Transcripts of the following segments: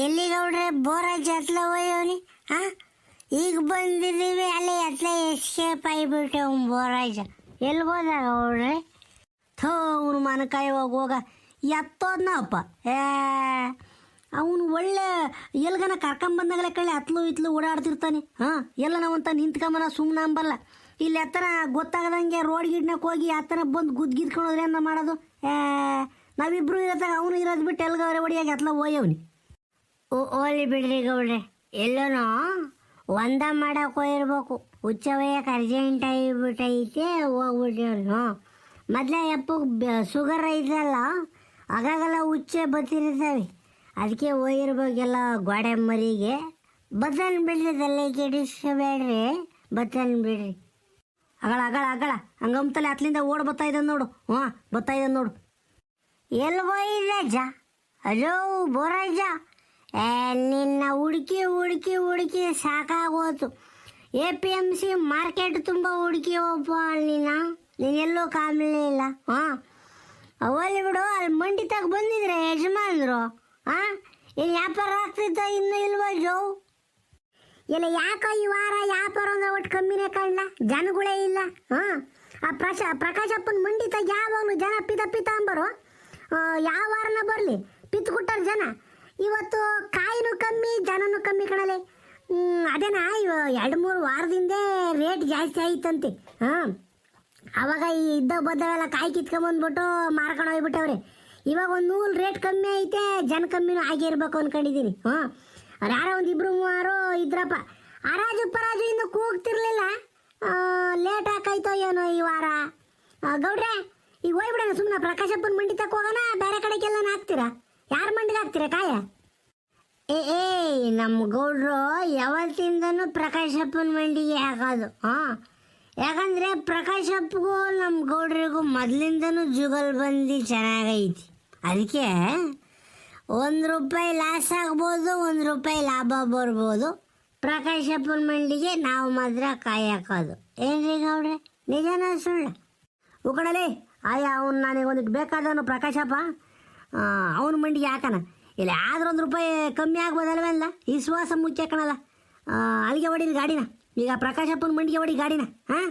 ಎಲ್ಲಿ ಗೌಡ್ರೆ ಬೋರಾಜ್ ಹತ್ಲ ಹೋಯವನಿ ಹಾ ಈಗ ಬಂದಿದ್ದೀವಿ ಅಲ್ಲಿ ಹತ್ಲ ಎಸ್ಕೇಪ್ ಆಗಿಬಿಟ್ಟೆ ಅವ್ನು ಬೋರಾಜ ಎಲ್ಲಿ ಹೋದ ಗೌಡ್ರೆ ಥೋ ಅವನು ಮನಕಾಯಿ ಹೋಗ ಎತ್ತೋದ್ನಪ್ಪ ಏ ಅವನು ಒಳ್ಳೆ ಎಲ್ಗನ ಕರ್ಕೊಂಬಂದಾಗಲೇ ಕಳ್ಳಿ ಹತ್ಲು ಇತ್ಲು ಓಡಾಡ್ತಿರ್ತಾನೆ ಹಾಂ ಎಲ್ಲ ನಾವಂತ ನಿಂತ್ಕೊಂಬನ ಸುಮ್ಮನೆ ಅಂಬಲ್ಲ ಇಲ್ಲಿ ಎತ್ತರ ಗೊತ್ತಾಗದಂಗೆ ರೋಡ್ ಗಿಡ್ನಾಗ ಹೋಗಿ ಆತನ ಬಂದು ಗುದ್ಗಿದ್ಕೊಂಡ್ರೆ ಏನ ಮಾಡೋದು ನಾವಿಬ್ರು ಇರತ್ತಾಗ ಅವನು ಇರೋದು ಬಿಟ್ಟು ಎಲ್ಗವ್ರೆ ಹೊಡಿಯಾಗಿ ಹತ್ಲ ಹೋಯವ್ನಿ ಓಲಿ ಬಿಡ್ರಿ ಗೌಡ್ರೆ ಎಲ್ಲನೋ ಒಂದ ಮಾಡಕ್ಕೆ ಹೋಗಿರ್ಬೇಕು ಹುಚ್ಚ ಒಯ್ಯಕ್ಕೆ ಅರ್ಜೆಂಟ್ ಆಗಿಬಿಟ್ಟೈತೆ ಹೋಗ್ಬಿಟ್ಟವ್ರಿ ಹ್ಞೂ ಮೊದಲೇ ಎಪ್ಪಗೆ ಶುಗರ್ ಐತಲ್ಲ ಆಗಾಗಲ್ಲ ಹುಚ್ಚೆ ಬತ್ತಿರ್ತಾವೆ ಅದಕ್ಕೆ ಹೋಗಿರ್ಬೇಕೆಲ್ಲ ಗೋಡೆ ಮರಿಗೆ ಬತ್ತನ್ ಬಿಡ್ರಿ ತಲೆ ಕೆಡಿಸ್ಬೇಡ್ರಿ ಬತ್ತನ್ ಬಿಡ್ರಿ ಅಗಳ ಅಗಳ ಅಗಳ ಹಂಗಂತಲೇ ಹತ್ಲಿಂದ ಓಡ್ ಬರ್ತಾ ಇದ್ದಾನೆ ನೋಡು ಹಾಂ ಬರ್ತಾ ಇದ್ದಾನೆ ನೋಡು ಎಲ್ಲಿ ಹೋಯ್ದಜ್ಜ ಅಲೋ ಬೋರಜ್ಜ ನಿನ್ನ ಹುಡುಕಿ ಹುಡುಕಿ ಹುಡುಕಿ ಸಾಕಾಗೋತು APMC ಮಾರ್ಕೆಟ್ ತುಂಬ ಹುಡುಕಿ ಒಬ್ಬ ನೀನೆಲ್ಲೂ ಕಾಣಲಿಲ್ಲ ಹಾಂ ಅವಲ್ಲಿ ಬಿಡು ಅಲ್ಲಿ ಮಂಡಿ ತಗ ಬಂದಿದ್ರೆ ಯಜಮಾನ್ರು ಹಾಂ ಇಲ್ಲಿ ವ್ಯಾಪಾರ ಆಗ್ತಿದ್ದ ಇನ್ನೂ ಇಲ್ವಾ ಜೋ ಇಲ್ಲ ಯಾಕೋ ಈ ವಾರ ವ್ಯಾಪಾರ ಅಂದ್ರೆ ಒಟ್ಟು ಕಮ್ಮಿನೇ ಕಾಣಲ್ಲ ಜನಗಳೇ ಇಲ್ಲ ಹಾಂ ಆ ಪ್ರಕಾಶಪ್ಪನ ಮಂಡಿ ತಗ ಯಾವಾಗಲೂ ಜನ ಪಿತ ಅಂಬರು ಯಾವ ವಾರನ ಬರಲಿ ಪಿತ್ ಕೊಟ್ಟಾರ ಜನ ಇವತ್ತು ಕಾಯಿನೂ ಕಮ್ಮಿ ಜನನೂ ಕಮ್ಮಿ ಕಣಲೆ ಅದೇನಾ 2-3 ವಾರದಿಂದೇ ರೇಟ್ ಜಾಸ್ತಿ ಆಯ್ತಂತೆ ಹಾಂ ಆವಾಗ ಈ ಇದ್ದ ಬದ್ದವೆಲ್ಲ ಕಾಯಿ ಕಿತ್ಕೊಂಬಂದ್ಬಿಟ್ಟು ಮಾರ್ಕೊಂಡು ಹೋಗ್ಬಿಟ್ಟವ್ರೆ ಇವಾಗ ಒಂದು ನೂಲು ರೇಟ್ ಕಮ್ಮಿ ಐತೆ ಜನ ಕಮ್ಮಿನೂ ಆಗಿರ್ಬೇಕು ಅಂದ್ಕೊಂಡಿದ್ದೀನಿ ಹಾಂ ಯಾರೋ ಒಂದು 2-3 ಇದ್ರಪ್ಪ ಹರಾಜು ಇನ್ನೂ ಕೂಗ್ತಿರ್ಲಿಲ್ಲ ಲೇಟ್ ಹಾಕಾಯ್ತೋ ಏನೋ ಈ ವಾರ ಗೌಡ್ರೆ ಈಗ ಹೋಗ್ಬಿಡೋಣ ಸುಮ್ಮನೆ ಪ್ರಕಾಶಪ್ಪನ ಮಂಡಿ ತಕ್ಕ ಹೋಗೋಣ ಬೇರೆ ಕಡೆಗೆಲ್ಲ ಹಾಕ್ತೀರಾ ಯಾರ ಮಂಡಿಗೆ ಹಾಕ್ತೀರಾ ಕಾಯ ಏ ನಮ್ಮ ಗೌಡ್ರು ಯಾವತ್ತಿಂದನೂ ಪ್ರಕಾಶಪ್ಪನ ಮಂಡಿಗೆ ಹಾಕೋದು ಹಾಂ ಯಾಕಂದರೆ ಪ್ರಕಾಶಪ್ಪಗೂ ನಮ್ಮ ಗೌಡ್ರಿಗೂ ಮೊದಲಿಂದನೂ ಜುಗಲ್ಬಂದಿ ಚೆನ್ನಾಗೈತಿ ಅದಕ್ಕೆ ₹1 ಲಾಸ್ ಆಗ್ಬೋದು ₹1 ಲಾಭ ಬರ್ಬೋದು ಪ್ರಕಾಶಪ್ಪನ ಮಂಡಿಗೆ ನಾವು ಮಾತ್ರ ಕಾಯಿ ಹಾಕೋದು ಏನ್ರಿ ಗೌಡ್ರೆ ನಿಜನ ಸುಳ್ಳು ಉಕಡಲಿ ಆಯಾ ಅವ್ನು ನನಗೆ ಒಂದಿಟ್ಟು ಬೇಕಾದವನು ಪ್ರಕಾಶಪ್ಪ ಅವನ ಮಂಡಿಗೆ ಹಾಕೋಣ ಇಲ್ಲ ಆದ್ರೆ ₹1 ಕಮ್ಮಿ ಆಗ್ಬೋದಲ್ವಲ್ಲ ವಿಶ್ವಾಸ ಮುಖ್ಯ ಕಣಲ್ಲ ಅಲ್ಲಿಗೆ ಹೊಡೀರಿ ಗಾಡಿನ ಈಗ ಪ್ರಕಾಶಪ್ಪನ ಮಂಡಿಗೆ ಹೊಡಿ ಗಾಡಿನ ಹಾಂ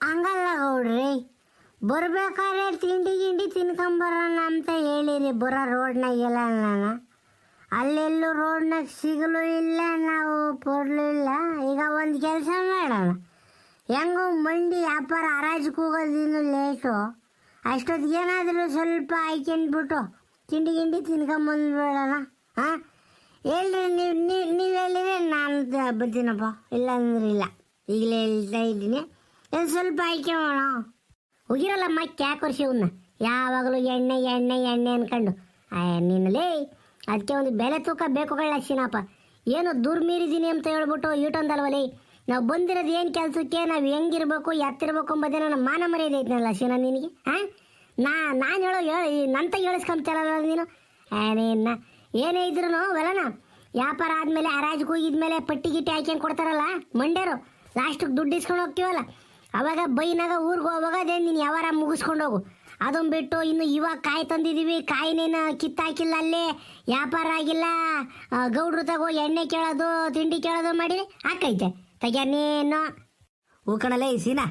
ಹಂಗಲ್ಲ ಗೌಡ್ರಿ ಬರ್ಬೇಕಾದ್ರೆ ತಿಂಡಿ ತಿನ್ಕೊಂಬರೋಣ ಅಂತ ಹೇಳಿರಿ ಬರೋ ರೋಡ್ನಾಗೆಲ್ಲ ನಾನು ಅಲ್ಲೆಲ್ಲೂ ರೋಡ್ನಾಗ ಸಿಗಲೂ ಇಲ್ಲ ನಾವು ಕೊಡಲಿಲ್ಲ ಈಗ ಒಂದು ಕೆಲಸ ಮಾಡೋಣ ಹೆಂಗೋ ಮಂಡಿ ವ್ಯಾಪಾರ ಹರಾಜಿಗೆ ಹೋಗೋದಿನ್ನು ಲೇಟು ಅಷ್ಟೊತ್ತಿಗೆ ಏನಾದರೂ ಸ್ವಲ್ಪ ಹಾಕ್ಯಂಡ್ಬಿಟ್ಟು ತಿಂಡಿ ತಿನ್ಕೊಂಬಂದ್ಬಿಡೋಣ ಹಾಂ ಹೇಳ್ರಿ ನೀವು ಹೇಳಿದ್ರೆ ನಾನು ಬರ್ತೀನಪ್ಪ ಇಲ್ಲಾಂದ್ರೆ ಇಲ್ಲ ಈಗಲೇ ಹೇಳ್ತಾ ಇದ್ದೀನಿ ಸ್ವಲ್ಪ ಹಾಕ್ಯೋಣ ಹೋಗಿರಲ್ಲ ಮತ್ತೆ ಯಾಕೆ ವರ್ಷವನ್ನ ಯಾವಾಗಲೂ ಎಣ್ಣೆ ಅನ್ಕೊಂಡು ನಿನ್ನಲೇ ಅದಕ್ಕೆ ಒಂದು ಬೆಲೆ ತೂಕ ಬೇಕು ಕಳ್ಳಸಿನಪ್ಪ ಏನು ದುರ್ಮೀರಿದ್ದೀನಿ ಅಂತ ಹೇಳ್ಬಿಟ್ಟು ಈಟೊಂದಲ್ವಲೇ ನಾವು ಬಂದಿರೋದು ಏನು ಕೆಲಸಕ್ಕೆ ನಾವು ಹೆಂಗಿರ್ಬೇಕು ಎತ್ತಿರ್ಬೇಕು ಅಂಬೋದೇ ನನ್ನ ಮಾನ ಮರ್ಯಾದೆ ಐತನಲ್ಲ ಶಿನ ನಿನಗೆ ಹಾಂ ನಾನು ನಂತ ಹೇಳಿಸ್ಕೊಂತಲ್ಲ ನೀನು ನೀನು ಏನೇ ಇದ್ರು ವೆಲನ ವ್ಯಾಪಾರ ಆದಮೇಲೆ ಹರಾಜಿಗೆ ಹೋಗಿದ್ಮೇಲೆ ಪಟ್ಟಿ ಗಿಟ್ಟಿ ಹಾಕ್ಯಂಡು ಕೊಡ್ತಾರಲ್ಲ ಮಂಡ್ಯರು ಲಾಸ್ಟಿಗೆ ದುಡ್ಡು ಇಸ್ಕೊಂಡು ಹೋಗ್ತೀವಲ್ಲ ಅವಾಗ ಬೈನಾಗ ಊರಿಗೆ ಹೋಗುವಾಗ ಅದೇ ನೀನು ಯಾವಾರ ಮುಗಿಸ್ಕೊಂಡು ಹೋಗು ಅದನ್ನು ಬಿಟ್ಟು ಇನ್ನು ಇವಾಗ ಕಾಯಿ ತಂದಿದ್ದೀವಿ ಕಾಯಿನೇನು ಕಿತ್ತಾಕಿಲ್ಲ ಅಲ್ಲೇ ವ್ಯಾಪಾರ ಆಗಿಲ್ಲ ಗೌಡ್ರು ತಗೋ ಎಣ್ಣೆ ಕೇಳೋದು ತಿಂಡಿ ಕೇಳೋದು ಮಾಡಿ ಹಾಕೈತೆ ತೆಗ್ಯ ನೀನು ಹೂಕಣಲೇ ಸೀನಾ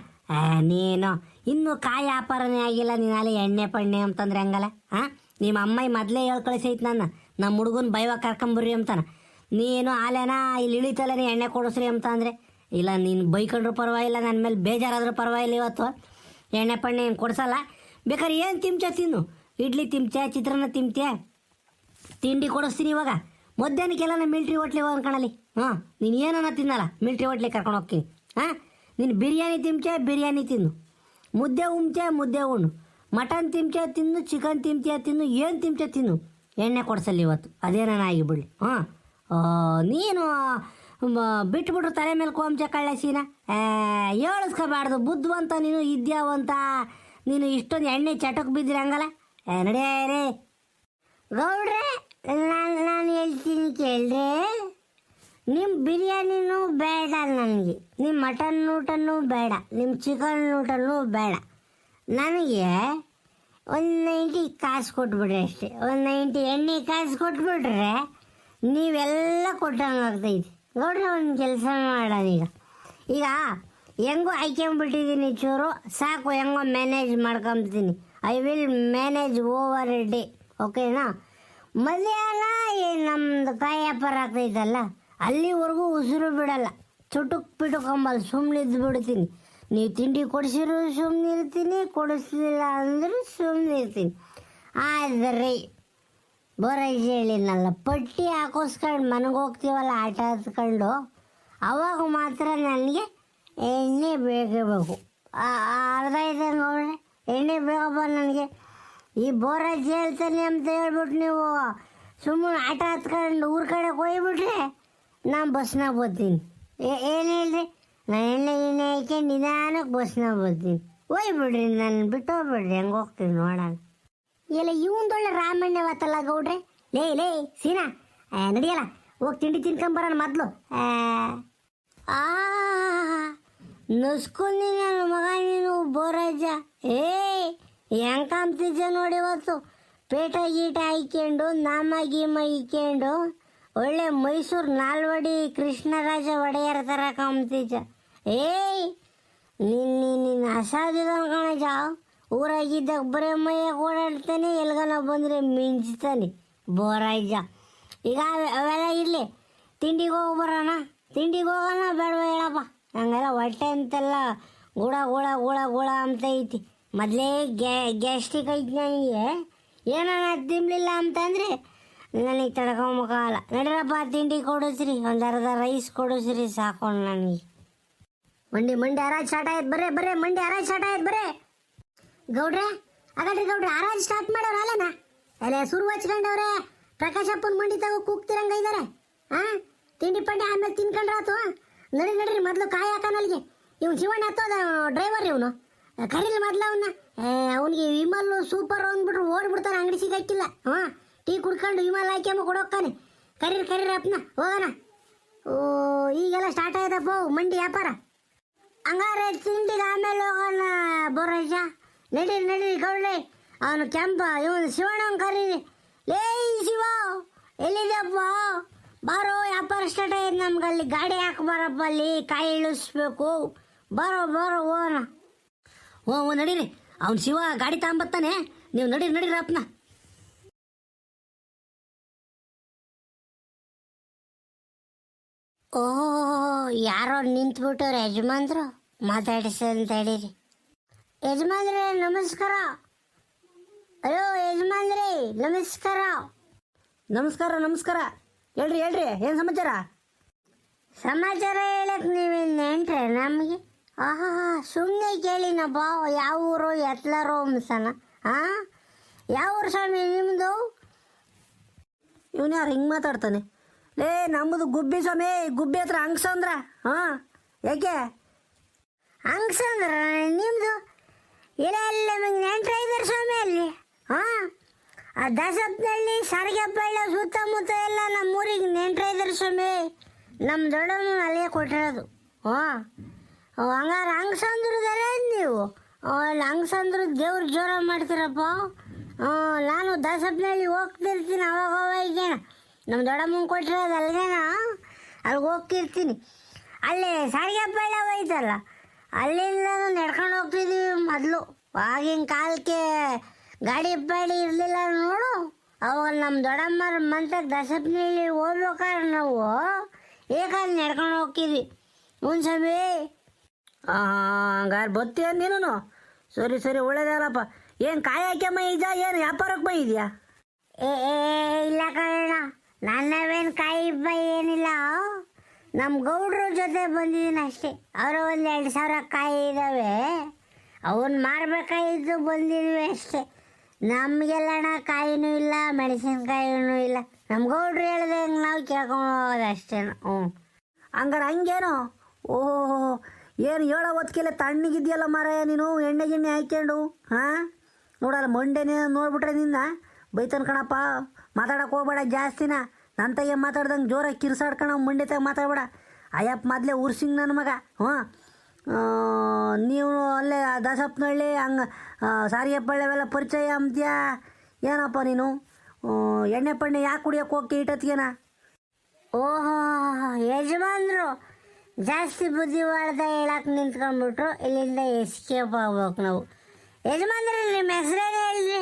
ನೀನು ಇನ್ನೂ ಕಾಯಿ ವ್ಯಾಪಾರನೇ ಆಗಿಲ್ಲ ನೀನು ಅಲ್ಲಿ ಎಣ್ಣೆ ಪಣ್ಣೆ ಅಂತಂದ್ರೆ ಹಂಗಲ್ಲ ಹಾಂ ನಿಮ್ಮ ಅಮ್ಮ ಮೊದಲೇ ಹೇಳ್ ಕಳಿಸೈತೆ ನಮ್ಮ ಹುಡುಗನ ಬೈವಾಗ ಕರ್ಕೊಂಬರ್ರಿ ಅಂತಾನ ನೀನು ಆಲೇನ ಇಲ್ಲಿ ಇಳಿತಲ್ಲೇ ಎಣ್ಣೆ ಕೊಡಿಸ್ರಿ ಅಂತ ಅಂದರೆ ಇಲ್ಲ ನೀನು ಬೈಕೊಂಡ್ರು ಪರವಾಗಿಲ್ಲ ನನ್ನ ಮೇಲೆ ಬೇಜಾರಾದ್ರೂ ಪರವಾಗಿಲ್ಲ ಇವತ್ತು ಎಣ್ಣೆ ಪಣ್ಣೆ ಏನು ಕೊಡ್ಸಲ್ಲ ಬೇಕಾದ್ರೆ ಏನು ತಿಂಚ ತಿನ್ನು ಇಡ್ಲಿ ತಿಂಚೆ ಚಿತ್ರಾನ್ನ ತಿಂತೆ ತಿಂಡಿ ಕೊಡಿಸ್ತೀನಿ ಇವಾಗ ಮಧ್ಯಾಹ್ನಕ್ಕೆಲ್ಲ ನಾನು ಮಿಲ್ಟ್ರಿ ಹೋಟ್ಲಿಗೆ ಹೋಗೋಣ ಕಣಲಿ ಹಾಂ ನೀನು ಏನನ್ನ ತಿನ್ನಲ್ಲ ಮಿಲ್ಟ್ರಿ ಹೋಟ್ಲಿಗೆ ಕರ್ಕೊಂಡು ಹೋಗ್ತೀನಿ ಹಾಂ ನೀನು ಬಿರಿಯಾನಿ ಬಿರಿಯಾನಿ ತಿನ್ನು ಮುದ್ದೆ ಉಣ್ಣು ಮಟನ್ ತಿನ್ನು ಚಿಕನ್ ತಿನ್ನು ಏನು ತಿನ್ನು ಎಣ್ಣೆ ಕೊಡ್ಸಲ್ಲ ಇವತ್ತು ಅದೇನ ಆಗಿಬಿಡ್ಲಿ ಹಾಂ ನೀನು ಬಿಟ್ಬಿಟ್ರು ತಲೆ ಮೇಲೆ ಕೊಂಚ ಕಳ್ಳಸಿನ ಹೇಳಿಸ್ಕೋಬಾರ್ದು ಬುದ್ಧಿವಂತ ನೀನು ಇದ್ಯಾವಂತ ನೀನು ಇಷ್ಟೊಂದು ಎಣ್ಣೆ ಚಟಕ್ಕೆ ಬಿದ್ದರೆ ಹಂಗಲ್ಲ ನಡೆಯೇ ಗೌಡ್ರೆ ನಾನು ಹೇಳ್ತೀನಿ ಕೇಳ್ರೆ ನಿಮ್ಮ ಬಿರಿಯಾನಿನೂ ಬೇಡ ನನಗೆ ನಿಮ್ಮ ಮಟನ್ ಊಟನೂ ಬೇಡ ನಿಮ್ಮ ಚಿಕನ್ ಊಟನೂ ಬೇಡ ನನಗೆ 190 ಕಾಸು ಕೊಟ್ಬಿಡ್ರಿ ಅಷ್ಟೇ 190 ಎಣ್ಣೆ ಕಾಸು ಕೊಟ್ಬಿಟ್ರೆ ನೀವೆಲ್ಲ ಕೊಟ್ಟಂಗೆ ಆಗ್ತೈತಿ. ನೋಡ್ರಿ ಒಂದು ಕೆಲಸ ಮಾಡೋಣ ಈಗ ಹೆಂಗೋ ಆಯ್ಕೊಂಬಿಟ್ಟಿದ್ದೀನಿ ಚೂರು ಸಾಕು, ಹೆಂಗೋ ಮ್ಯಾನೇಜ್ ಮಾಡ್ಕೊಂತೀನಿ. I will manage over a day, ಓಕೆನಾ? ಮಧ್ಯಾಹ್ನ ನಮ್ಮದು ಕಾಯಿ ವ್ಯಾಪಾರ ಆಗ್ತೈತಲ್ಲ, ಅಲ್ಲಿವರೆಗೂ ಉಸಿರು ಬಿಡಲ್ಲ, ಚುಟುಕ್ ಪಿಟುಕೊಂಬಲ್ಲ, ಸುಮ್ಮನಿದ್ದು ಬಿಡ್ತೀನಿ. ನೀವು ತಿಂಡಿ ಕೊಡಿಸಿದ್ರು ಸುಮ್ಮನೆ ಇರ್ತೀನಿ, ಕೊಡಿಸ್ಲಿಲ್ಲ ಅಂದರೂ ಸುಮ್ಮನೆ ಇರ್ತೀನಿ. ಆದರೆ ಬೋರೈಜಿ ಹೇಳಿನಲ್ಲ, ಪಟ್ಟಿ ಹಾಕೋಸ್ಕೊಂಡು ಮನೆಗೆ ಹೋಗ್ತೀವಲ್ಲ ಆಟ ಹತ್ಕೊಂಡು, ಅವಾಗ ಮಾತ್ರ ನನಗೆ ಎಣ್ಣೆ ಬೇಕೇ ಬೇಕು. ಅರ್ಧ ಇದೆ ನೋಡ್ರಿ, ಎಣ್ಣೆ ಬೇಕಪ್ಪ ನನಗೆ. ಈ ಬೋರೈಜಿ ಹೇಳ್ತಾನೆ ಅಂತ ಹೇಳ್ಬಿಟ್ಟು ನೀವು ಸುಮ್ಮನೆ ಆಟ ಹತ್ಕೊಂಡು ಊರ ಕಡೆ ಹೋಗ್ಬಿಟ್ರೆ ನಾನು ಬಸ್ನಾಗ ಬರ್ತೀನಿ. ಏನು ಹೇಳ್ರಿ, ನಾನು ಎಣ್ಣೆ ಹಾಕ್ಯಂಡು ನಿಧಾನಕ್ಕೆ ಬಸ್ನಾಗ ಬರ್ತೀನಿ. ಹೋಗ್ಬಿಡ್ರಿ, ನಾನು ಬಿಟ್ಟು ಹೋಗ್ಬಿಡ್ರಿ, ಹೆಂಗೆ ಹೋಗ್ತೀನಿ ನೋಡೋಣ. ಎಲ್ಲ ಇವಂದೊಳ್ಳೆ ರಾಮಣ್ಯವತ್ತಲ್ಲ ಗೌಡ್ರೆ. ಲೇ ಸೀನಾ, ನಡಿಯಲ್ಲ ಹೋಗಿ ತಿಂಡಿ ತಿನ್ಕೊಂಬರೋಣ ಮೊದಲು. ನಸ್ಕೊಂಡಿ ನನ್ನ ಮಗ ನೀನು ಬೋರಜ್ಜ. ಹೆಂಗೆ ಕಾಮ್ತಿದ್ದ ನೋಡಿ ಇವತ್ತು, ಪೇಟ ಗೀಟ ಹಾಕ್ಕೊಂಡು ನಾಮ ಗೀಮ ಇಕ್ಕೊಂಡು ಒಳ್ಳೆ ಮೈಸೂರು ನಾಲ್ವಡಿ ಕೃಷ್ಣರಾಜ ಒಡೆಯರ ಥರ ಕಾಮ್ತಿದ್ದ. ನಿನ್ನ ಅಸಾಧ್ಯದ ಕಣಜ. ಊರಾಗಿದ್ದಾಗ ಬರೀ ಮೈಯಾಗ ಓಡಾಡ್ತಾನೆ, ಎಲ್ಗನ ಬಂದರೆ ಮಿಂಚ್ತಾನೆ ಬೋರಜ್ಜ. ಈಗ ಅವೆಲ್ಲ ಇರಲಿ, ತಿಂಡಿಗೆ ಹೋಗಿ ಬರೋಣ. ತಿಂಡಿಗೆ ಹೋಗೋಣ ಬೇಡವ ಹೇಳಪ್ಪ, ಹಂಗೆಲ್ಲ ಹೊಟ್ಟೆ ಅಂತೆಲ್ಲ ಗುಳ ಗುಳ ಗುಳ ಗುಳ ಅಂತ ಐತಿ. ಮೊದಲೇ ಗ್ಯಾಸ್ಟ್ರಿಕ್ ಐತಿ ನನಗೆ. ಏನಾನ ತಿನ್ನಲಿಲ್ಲ ಅಂತಂದರೆ ನನಗೆ ತಡ್ಕೊಂಬಕ್ಕಾಗಲ್ಲ. ನಡೀರಪ್ಪ ತಿಂಡಿ ಕೊಡಿಸ್ರಿ, ಒಂದು ಅರ್ಧ ರೈಸ್ ಕೊಡಿಸ್ರಿ ಸಾಕೊಂಡು ನನಗೆ. ಮಂಡಿ ಹರಾಜ್ ಸ್ಟಾರ್ಟ್ ಆಯ್ತು, ಬರ್ರೆ ಮಂಡಿ ಹರಾಜ್ ಸ್ಟಾರ್ಟ್ ಆಯ್ತು ಬರ್ರೆ. ಗೌಡ್ರೆ ಹಾಗಾದ್ರಿ ಗೌಡ್ರೆ ಹರಾಜ್ ಸ್ಟಾರ್ಟ್ ಮಾಡೋರು ಅಲ್ಲನಾ? ಅಲ್ಲೇ ಸುರು ಹಚ್ಕೊಂಡವ್ರೆ, ಪ್ರಕಾಶಪ್ಪನ ಮಂಡಿ ತಗೋ ಕೂಗ್ತಿರಂಗ ಇದ್ದಾರೆ. ತಿಂಡಿ ಪಂಡಿ ಆಮೇಲೆ ತಿನ್ಕೊಂಡ್ರಾತು. ನಡ್ರಿ ಮೊದಲು ಕಾಯಿ ಹಾಕೋನಲ್ಲಿಗೆ. ಇವ್ನು ಶಿವಣ್ಣ ಹತ್ತೋದ ಡ್ರೈವರ್, ಇವನು ಕರೀಲಿ ಮೊದಲು ಅವನ್ನ. ಅವನಿಗೆ ವಿಮಲ್ ಸೂಪರ್ ಅಂದ್ಬಿಟ್ರು ಓಡ್ಬಿಡ್ತಾನೆ, ಅಂಗಡಿ ಸಿಗಕ್ಕಿಲ್ಲ. ಟೀ ಕುಡ್ಕೊಂಡು ವಿಮಲ್ ಹಾಕ್ಯಮ್ಮ ಕೊಡೋಕ್ಕಾನೆ. ಕರೀರಿ ಅಪ್ಪನ ಹೋಗೋಣ. ಈಗೆಲ್ಲ ಸ್ಟಾರ್ಟ್ ಆಯ್ತಪ್ಪ ಮಂಡಿ ವ್ಯಾಪಾರ. ಹಂಗಾರೆ ತಿಂಡಿಗೆ ಆಮೇಲೆ ಹೋಗೋಣ ಬೋರಜ್ಜ. ನಡೀರಿ ಗೌಡ್ರೆ, ಅವನು ಕೆಂಪ, ಇವನು ಶಿವಣ್ಣನ ಕರೀರಿ. ಲೇ ಶಿವ, ಎಲ್ಲಿದೆಪ್ಪ? ಬಾರೋ, ವ್ಯಾಪಾರ ಸ್ಟಾರ್ಟ್ ಆಯ್ತು ನಮ್ಗೆ. ಅಲ್ಲಿ ಗಾಡಿ ಹಾಕ್ಬಾರಪ್ಪ, ಅಲ್ಲಿ ಕಾಯಿ ಇಳಿಸ್ಬೇಕು. ಬರೋ ಹೋಗೋಣ. ನಡೀರಿ, ಅವ್ನು ಶಿವ ಗಾಡಿ ತಗೊಂಬತ್ತಾನೆ, ನೀವು ನಡೀರಿ ಅಪ್ಪನ. ಯಾರೋ ನಿಂತ್ಬಿಟ್ಟವ್ರು ಯಜಮಾನ್ರು, ಮಾತಾಡಿಸಿ ಅಂತ ಹೇಳಿರಿ. ಯಜಮಾನ್ರೆ ನಮಸ್ಕಾರ. ಹಲೋ ಯಜಮಾನ್ರಿ ನಮಸ್ಕಾರ. ಹೇಳ್ರಿ ಏನು ಸಮಾಚಾರ? ಸಮಾಚಾರ ಹೇಳಕ್ ನೀವೇನು ನೆಂಟ್ರೆ ನಮಗೆ? ಸುಮ್ಮನೆ ಕೇಳಿನಪ್ಪ. ಯಾವ ಊರು ಎತ್ಲಾರೋ ಅನ್ಸನ. ಯಾವ ಊರು ಸ್ವಾಮಿ ನಿಮ್ಮದು? ಇವನು ಯಾರು ಹಿಂಗೆ ಮಾತಾಡ್ತಾನೆ? ಲೇ ನಮ್ಮದು ಗುಬ್ಬಿ ಸ್ವಾಮಿ, ಗುಬ್ಬಿ ಹತ್ರ ಅಂಗ್ಸಂದ್ರ. ಯಾಕೆ ಅಂಗ್ಸಂದ್ರ ನಿಮ್ಮದು? ಇಲ್ಲ ನೆಂಟ್ರ ಇದ್ದಾರೆ ಸ್ವಾಮಿ ಅಲ್ಲಿ. ಆ ದಸಪ್ನಹಳ್ಳಿ ಸಾರಿಗೆಪ್ಪಳ್ಳ ಸುತ್ತಮುತ್ತ ಎಲ್ಲ ನಮ್ಮೂರಿಗೆ ನೆಂಟ್ರ ಇದ್ದಾರೆ ಸ್ವಾಮಿ. ನಮ್ಮ ದೊಡ್ಡಮ್ಮ ಅಲ್ಲೇ ಕೊಟ್ಟಿರೋದು. ಹಂಗಾರೆ ಹಂಗ್ಸಂದ್ರದಾರ ನೀವು? ಹಂಗ್ಸಂದ್ರು ದೇವ್ರ ಜೋರ ಮಾಡ್ತೀರಪ್ಪ. ನಾನು ದಸಪ್ನಹಳ್ಳಿ ಹೋಗ್ತಿರ್ತೀನಿ ಅವಾಗ. ನಮ್ಮ ದೊಡ್ಡಮ್ಮನ ಕೊಟ್ಟಿರೋದು ಅಲ್ಲಿಗೇನ, ಅಲ್ಲಿಗೆ ಹೋಗ್ತಿರ್ತೀನಿ. ಅಲ್ಲಿ ಸಾರಿಗೆಪ್ಪಳ್ಳ ಹೋಯ್ತಲ್ಲ, ಅಲ್ಲಿಂದ ನಡ್ಕೊಂಡು ಹೋಗ್ತಿದ್ದೀವಿ ಮೊದಲು. ಆಗಿನ ಕಾಲಕ್ಕೆ ಗಾಡಿ ಇರಲಿಲ್ಲ ನೋಡು. ಅವಾಗ ನಮ್ಮ ದೊಡ್ಡಮ್ಮರ ಮಂತಕ್ಕೆ ದಸಪ್ನಹಳ್ಳಿ ಹೋಗ್ಬೇಕಾದ್ರೆ ನಾವು ಏಕಾದ್ರೆ ನಡ್ಕೊಂಡು ಹೋಗ್ತಿದ್ವಿ. ಸ್ವಾಮಿ. ಹಂಗಾರೆ ಬತ್ತೀಯ ನೀನು? ಸರಿ ಒಳ್ಳೇದಲ್ಲಪ್ಪ. ಏನು ಕಾಯಿ ಹಾಕ್ಯಮ್ಮ ಇದೆಯಾ, ಏನು ವ್ಯಾಪಾರಕ್ಕೆ ಬಂದಿದ್ಯಾ? ಇಲ್ಲ ಕಣ, ನನ್ನವೇನು ಕಾಯಿ ಏನಿಲ್ಲ. ನಮ್ಮ ಗೌಡ್ರ ಜೊತೆ ಬಂದಿದ್ದೀನಿ ಅಷ್ಟೇ. ಅವರು 1,000 ಕಾಯಿ ಇದ್ದಾವೆ, ಅವನ್ನ ಮಾರ್ಬೇಕಾಗಿದ್ದು ಬಂದಿದ್ವಿ ಅಷ್ಟೇ. ನಮಗೆಲ್ಲಣ್ಣ ಕಾಯಿನೂ ಇಲ್ಲ, ಮೆಣಸಿನ್ಕಾಯಿನೂ ಇಲ್ಲ. ನಮ್ಮ ಗೌಡ್ರು ಹೇಳ್ದೆ ಹೆಂಗೆ ನಾವು ಕೇಳ್ಕೊಂಡು ಹೋಗೋದು ಅಷ್ಟೇ. ಹಂಗಾರೆ ಹಂಗೇನು? ಏನು ಹೇಳೋ ಹೊತ್ತಿಗೆಲ್ಲ ತಣ್ಣಗಿದೆಯಲ್ಲ ಮಾರಾಯ ನೀನು, ಎಣ್ಣೆ ಗಿಣ್ಣೆ ಹಾಕ್ಕೊಂಡು. ನೋಡಲ್ಲ ಮಂಡೆನೇ ನೋಡ್ಬಿಟ್ರೆ ನಿನ್ನ ಬೈತನ್ ಕಣಪ್ಪ. ಮಾತಾಡಕ್ಕೆ ಹೋಗ್ಬೇಡ ಜಾಸ್ತಿನ. ನನ್ನ ತಗೆ ಮಾತಾಡ್ದಂಗೆ ಜೋರಾಗಿ ಕಿರ್ಸಾಡ್ಕೊಂಡು ಮಂಡೆ ತಗ ಮಾತಾಡ್ಬೇಡ. ಅಯ್ಯಪ್ಪ ಮೊದಲೇ ಉರ್ಸಿಂಗ್ ನನ್ನ ಮಗ. ನೀವು ಅಲ್ಲೇ ದಸಪ್ನಹಳ್ಳಿ ಹಂಗೆ ಸಾರಿಗೆಪ್ಪಳ್ಳೆವೆಲ್ಲ ಪರಿಚಯ ಅಂತೀಯ ಏನಪ್ಪ ನೀನು? ಎಣ್ಣೆ ಪಣ್ಣೆ ಯಾಕೆ ಕುಡಿಯೋಕೆ ಹೋಗಿ ಇಟ್ಟತ್ಗೇನ? ಓಹೋ, ಯಜಮಾನ್ರು ಜಾಸ್ತಿ ಬುದ್ಧಿವಾದ ಹೇಳಕ್ಕೆ ನಿಂತ್ಕೊಂಡ್ಬಿಟ್ರು. ಇಲ್ಲಿಂದ ಎಸ್ಕೇಪ್ ಆಗ್ಬೇಕು ನಾವು. ಯಜಮಾನ್ರಿ, ನಿಮ್ಮ ಹೆಸರೇನು ಹೇಳ್ರಿ?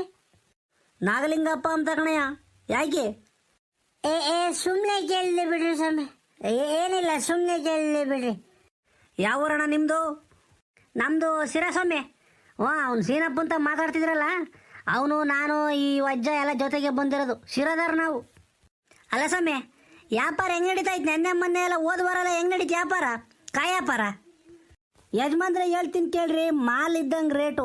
ನಾಗಲಿಂಗಪ್ಪ ಅಂತ ಕಣಯ್ಯ. ಯಾಕೆ? ಸುಮ್ಮನೆ ಕೇಳಿದೆ ಬಿಡ್ರಿ ಸ್ವಾಮಿ. ಏನಿಲ್ಲ, ಸುಮ್ಮನೆ ಕೇಳಿದೆ ಬಿಡ್ರಿ. ಯಾವ ಊರಣ್ಣ ನಿಮ್ಮದು? ನಮ್ಮದು ಸಿರಸ್ವಾಮಿ. ಅವ್ನು ಸೀನಪ್ಪ ಅಂತ ಮಾತಾಡ್ತಿದ್ರಲ್ಲ, ಅವನು ನಾನು ಈ ವಜ್ಜ ಎಲ್ಲ ಜೊತೆಗೆ ಬಂದಿರೋದು. ಶಿರದಾರ ನಾವು. ಅಲ್ಲ ಸ್ವಾಮಿ, ವ್ಯಾಪಾರ ಹೆಂಗೆ ನಡೀತಾ ಇತ್ತು? ನೆನ್ನೆ ಮೊನ್ನೆ ಎಲ್ಲ ಓದುವಾರಲ್ಲ ಹೆಂಗೆ ನಡೀತು ವ್ಯಾಪಾರ? ಕಾಯಿ ವ್ಯಾಪಾರ? ಯಜಮಾನ್ರೆ ಹೇಳ್ತೀನಿ ಕೇಳ್ರಿ, ಮಾಲ್ ಇದ್ದಂಗೆ ರೇಟು.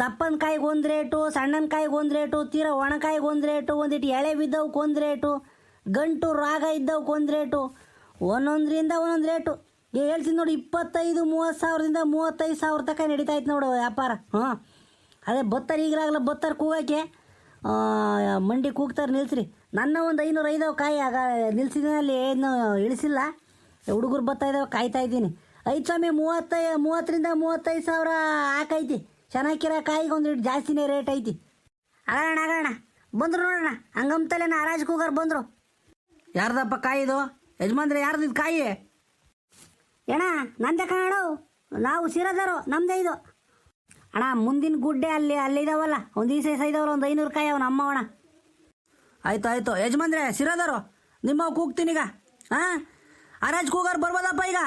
ದಪ್ಪನ ಕಾಯಿಗೆ ಒಂದು ರೇಟು, ಸಣ್ಣನ ಕಾಯಿಗೆ ಒಂದು ರೇಟು, ತೀರಾ ಒಣಕಾಯಿಗೆ ಒಂದು ರೇಟು, ಒಂದಿಟ್ಟು ಎಳೆ ಬಿದ್ದವಕ್ಕೆ ಒಂದು ರೇಟು, ಗಂಟು ರಾಗ ಇದ್ದವಕ್ಕೆ ಒಂದು ರೇಟು, ಒಂದೊಂದರಿಂದ ಒಂದೊಂದು ರೇಟು. ಹೇಳ್ತೀನಿ ನೋಡಿ, 25-30 ಸಾವಿರದಿಂದ 35,000 ತನಕ ನಡೀತಾ ಇತ್ತು ನೋಡು ವ್ಯಾಪಾರ. ಅದೇ ಬತ್ತಾರೆ ಈಗಲಾಗಲ್ಲ, ಬತ್ತಾರೆ ಕೂಗಕ್ಕೆ ಮಂಡಿ ಕೂಗ್ತಾರೆ ನಿಲ್ಸ್ರಿ. ನನ್ನ ಒಂದು 500 ಕಾಯಿ ಆಗ ನಿಲ್ಸಿದ್ದೀನಿ, ಏನು ಇಳಿಸಿಲ್ಲ. ಹುಡುಗರು ಬರ್ತಾ ಇದ್ದಾವೆ, ಕಾಯ್ತಾ ಇದ್ದೀನಿ. 5 ಸ್ವಾಮಿ, 30ರಿಂದ 35,000 ಹಾಕೈತಿ. ಚೆನ್ನಾಗಿರೋ ಕಾಯಿಗೆ ಒಂದು ಜಾಸ್ತಿನೇ ರೇಟ್ ಐತಿ. ಆಗೋಣ ಬಂದರು ನೋಡೋಣ. ಹಂಗಂತಲೇನ ಹರಾಜ್ ಕೂಗರ್ ಬಂದರು. ಯಾರ್ದಪ್ಪ ಕಾಯಿದು? ಯಜಮಾನ್ರೆ, ಯಾರ್ದು ಇದು ಕಾಯಿ? ಅಣ್ಣ ನಂದೆ ಕಣೋ, ನಾವು ಸಿರದಾರು, ನಮ್ಮದೇ ಇದು. ಅಣ್ಣ, ಮುಂದಿನ ಗುಡ್ಡೆ ಅಲ್ಲಿದ್ದಾವಲ್ಲ, ಒಂದು ಈ ಸೈಜ್ ಇದಾವಲ್ಲ, ಒಂದು 500 ಕಾಯಿ ಅವನು ಅಮ್ಮ ಅಣ್ಣ. ಆಯ್ತು ಯಜಮಾನ್ರೆ, ಸಿರದಾರು ನಿಮ್ಮ ಕೂಗ್ತೀನೀಗ. ಹರಾಜ್ ಕೂಗರ್ ಬರ್ಬೋದಪ್ಪ ಈಗ?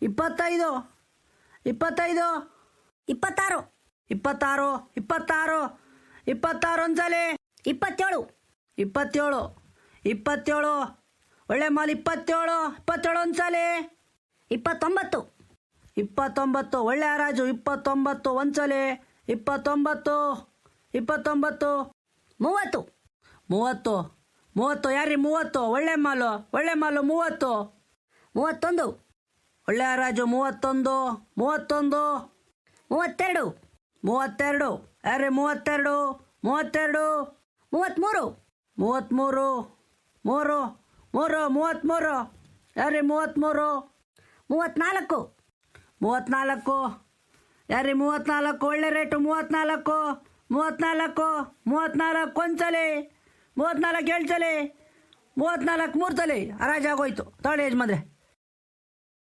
25, 26, 26 ಒಂದ್ಸಲಿ. 27 ಒಳ್ಳೆ ಮಾಲ್. 27 ಒಂದ್ಸಲಿ. 29 ಒಳ್ಳೆ ಹರಾಜು. 29 ಒಂದ್ಸಲಿ. 29 30 ಯಾರ್ರಿ? 30 ಒಳ್ಳೆ ಮಾಲು 30. 31 ಒಳ್ಳೆ ಹರಾಜು. 31 32 ಯಾರ್ರಿ? 32 33 ಯಾರ್ರಿ? 33 34 ಯಾರ್ರಿ? 34 ಒಳ್ಳೆ ರೇಟು. 34 ಒಂದ್ಸಲಿ. 34 ಹೇಳ್ಸಲಿ. 34 ಮೂರ್ತಲಿ ಹರಾಜಾಗೋಯ್ತು. ತಗೊಳ್ಳಿ ಯಜಮಾನ್ರೆ.